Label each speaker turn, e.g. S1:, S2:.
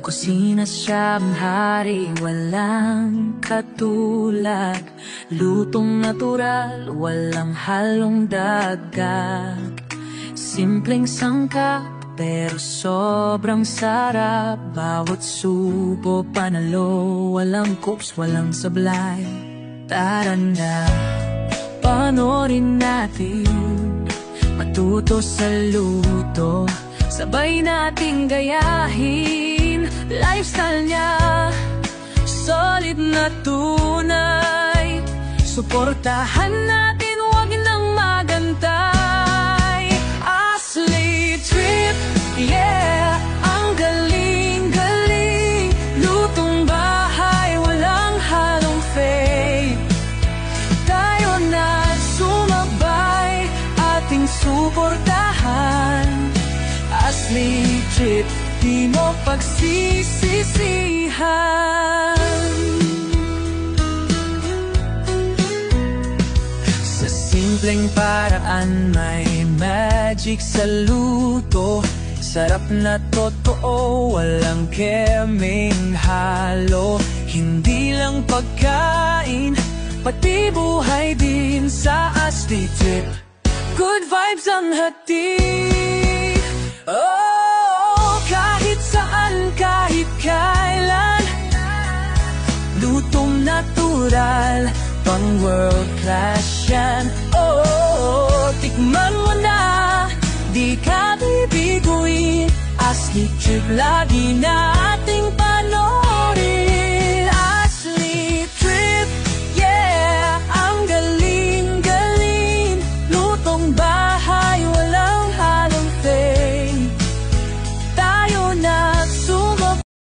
S1: kusina siyang hari, walang katulad. Lutong natural, walang halong dagdag. Simpleng sangkap, pero sobrang sarap. Bawat subo panalo, walang coops, walang sablay. Tara na, panoorin natin, matuto sa luto, sabay nating gayahin. Lifestyle niya, solid na tunay. Suportahan natin, wag nang magantay. Ashley Trip, yeah, ang galing-galing. Lutong bahay, walang halong fake. Tayo na sumabay, ating suportahan. Ashley Trip, di mo pagsisisihan. Sa simpleng paraan may magic sa luto. Sarap na totoo, walang keming halo. Hindi lang pagkain, pati buhay din sa Ashley Trip. Good vibes ang hatid. Oh, kahit saan, kahit kailan. Lutong natural, pang world class yan. Oh, tikman mo na, di ka bibiguin. Ashley Trip, lagi nating